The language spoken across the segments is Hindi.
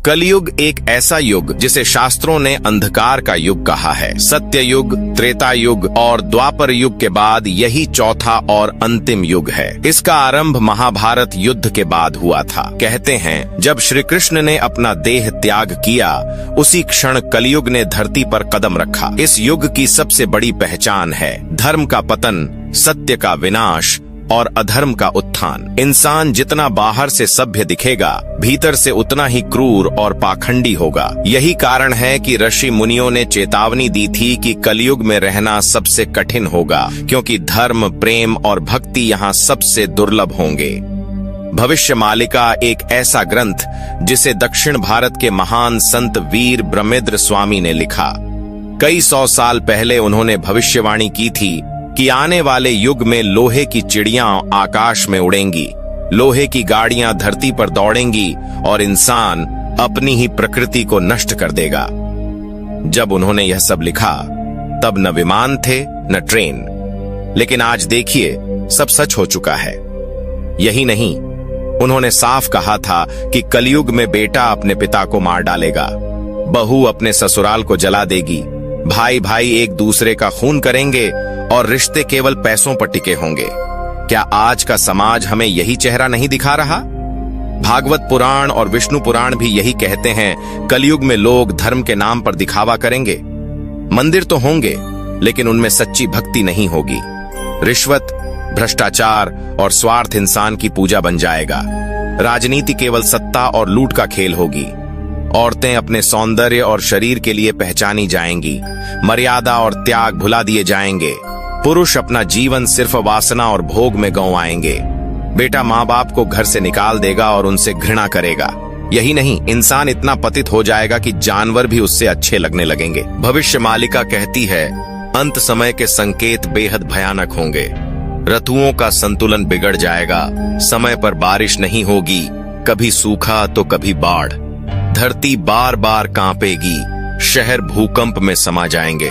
कलयुग एक ऐसा युग जिसे शास्त्रों ने अंधकार का युग कहा है। सत्य युग, त्रेता युग और द्वापर युग के बाद यही चौथा और अंतिम युग है। इसका आरंभ महाभारत युद्ध के बाद हुआ था। कहते हैं जब श्री कृष्ण ने अपना देह त्याग किया, उसी क्षण कलयुग ने धरती पर कदम रखा। इस युग की सबसे बड़ी पहचान है धर्म का पतन, सत्य का विनाश और अधर्म का उत्थान। इंसान जितना बाहर से सभ्य दिखेगा, भीतर से उतना ही क्रूर और पाखंडी होगा। यही कारण है कि ऋषि मुनियों ने चेतावनी दी थी कि कलयुग में रहना सबसे कठिन होगा, क्योंकि धर्म, प्रेम और भक्ति यहाँ सबसे दुर्लभ होंगे। भविष्यमालिका एक ऐसा ग्रंथ जिसे दक्षिण भारत के महान संत वीर ब्रह्मेंद्र स्वामी ने लिखा। कई 100 साल पहले उन्होंने भविष्यवाणी की थी कि आने वाले युग में लोहे की चिड़ियां आकाश में उड़ेंगी, लोहे की गाड़ियां धरती पर दौड़ेंगी और इंसान अपनी ही प्रकृति को नष्ट कर देगा। जब उन्होंने यह सब लिखा तब न विमान थे न ट्रेन, लेकिन आज देखिए सब सच हो चुका है। यही नहीं, उन्होंने साफ कहा था कि कलयुग में बेटा अपने पिता को मार डालेगा, बहू अपने ससुराल को जला देगी, भाई भाई एक दूसरे का खून करेंगे और रिश्ते केवल पैसों पर टिके होंगे। क्या आज का समाज हमें यही चेहरा नहीं दिखा रहा? भागवत पुराण और विष्णु पुराण भी यही कहते हैं, कलयुग में लोग धर्म के नाम पर दिखावा करेंगे। मंदिर तो होंगे, लेकिन उनमें सच्ची भक्ति नहीं होगी। रिश्वत, भ्रष्टाचार और स्वार्थ इंसान की पूजा बन जाएगा। राजनीति केवल सत्ता और लूट का खेल होगी। औरतें अपने सौंदर्य और शरीर के लिए पहचानी जाएंगी। मर्यादा और त्याग भुला दिए जाएंगे। पुरुष अपना जीवन सिर्फ वासना और भोग में गंवाएंगे। बेटा माँ बाप को घर से निकाल देगा और उनसे घृणा करेगा। यही नहीं, इंसान इतना पतित हो जाएगा कि जानवर भी उससे अच्छे लगने लगेंगे। भविष्यमालिका कहती है अंत समय के संकेत बेहद भयानक होंगे। ऋतुओं का संतुलन बिगड़ जाएगा। समय पर बारिश नहीं होगी, कभी सूखा तो कभी बाढ़। धरती बार बार कांपेगी, शहर भूकंप में समा जाएंगे।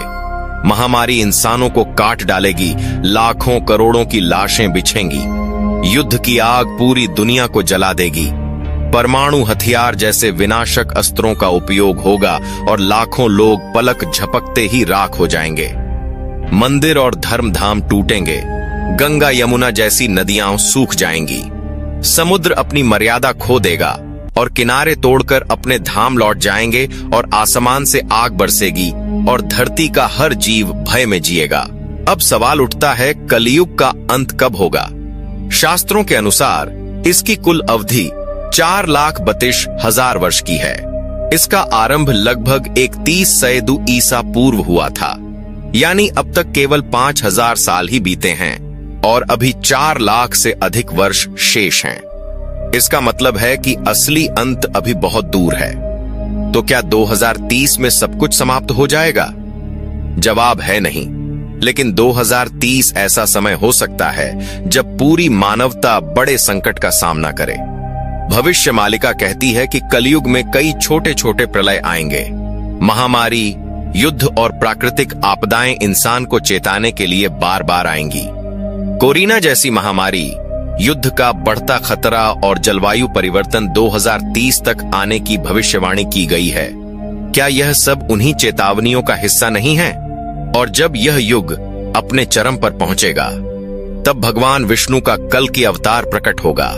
महामारी इंसानों को काट डालेगी, लाखों करोड़ों की लाशें बिछेंगी। युद्ध की आग पूरी दुनिया को जला देगी। परमाणु हथियार जैसे विनाशक अस्त्रों का उपयोग होगा और लाखों लोग पलक झपकते ही राख हो जाएंगे। मंदिर और धर्मधाम टूटेंगे। गंगा यमुना जैसी नदियां सूख जाएंगी। समुद्र अपनी मर्यादा खो देगा और किनारे तोड़कर अपने धाम लौट जाएंगे और आसमान से आग बरसेगी और धरती का हर जीव भय में जिएगा। अब सवाल उठता है, कलयुग का अंत कब होगा? शास्त्रों के अनुसार इसकी कुल अवधि 4,32,000 वर्ष की है। इसका आरंभ लगभग 31 सैयदु ईसा पूर्व हुआ था, यानी अब तक केवल 5,000 साल ही बीते हैं और अभी 4 लाख से अधिक वर्ष शेष हैं। इसका मतलब है कि असली अंत अभी बहुत दूर है। तो क्या 2030 में सब कुछ समाप्त हो जाएगा? जवाब है नहीं, लेकिन 2030 ऐसा समय हो सकता है जब पूरी मानवता बड़े संकट का सामना करे। भविष्यमालिका कहती है कि कलयुग में कई छोटे छोटे प्रलय आएंगे। महामारी, युद्ध और प्राकृतिक आपदाएं इंसान को चेताने के लिए बार बार आएंगी। कोरोना जैसी महामारी, युद्ध का बढ़ता खतरा और जलवायु परिवर्तन 2030 तक आने की भविष्यवाणी की गई है। क्या यह सब उन्हीं चेतावनियों का हिस्सा नहीं है? और जब यह युग अपने चरम पर पहुंचेगा, तब भगवान विष्णु का कल की अवतार प्रकट होगा।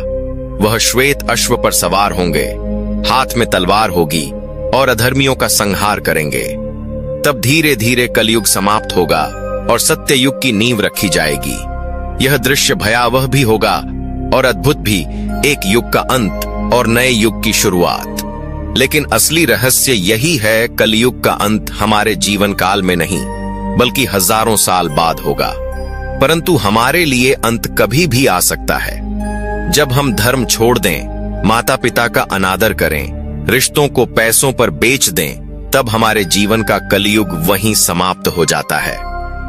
वह श्वेत अश्व पर सवार होंगे, हाथ में तलवार होगी और अधर्मियों का संहार करेंगे। तब धीरे धीरे कलयुग समाप्त होगा और सत्य युग की नींव रखी जाएगी। यह दृश्य भयावह भी होगा और अद्भुत भी, एक युग का अंत और नए युग की शुरुआत। लेकिन असली रहस्य यही है, कलयुग का अंत हमारे जीवन काल में नहीं, बल्कि हजारों साल बाद होगा। परंतु हमारे लिए अंत कभी भी आ सकता है। जब हम धर्म छोड़ दें, माता पिता का अनादर करें, रिश्तों को पैसों पर बेच दें, तब हमारे जीवन का कलयुग वहीं समाप्त हो जाता है।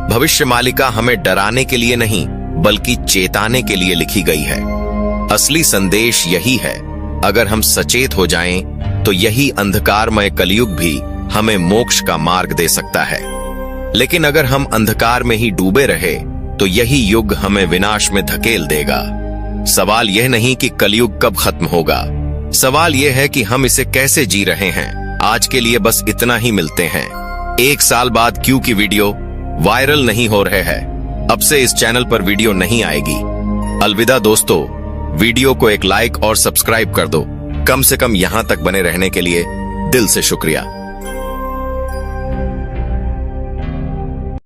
भविष्यमालिका हमें डराने के लिए नहीं, बल्कि चेताने के लिए लिखी गई है। असली संदेश यही है, अगर हम सचेत हो जाएं, तो यही अंधकारमय कलयुग भी हमें मोक्ष का मार्ग दे सकता है। लेकिन अगर हम अंधकार में ही डूबे रहे, तो यही युग हमें विनाश में धकेल देगा। सवाल यह नहीं कि कलयुग कब खत्म होगा, सवाल यह है कि हम इसे कैसे जी रहे हैं। आज के लिए बस इतना ही, मिलते हैं 1 साल बाद। क्यों की वीडियो वायरल नहीं हो रहे हैं, अब से इस चैनल पर वीडियो नहीं आएगी। अलविदा दोस्तों, वीडियो को एक लाइक और सब्सक्राइब कर दो। कम से कम यहां तक बने रहने के लिए दिल से शुक्रिया।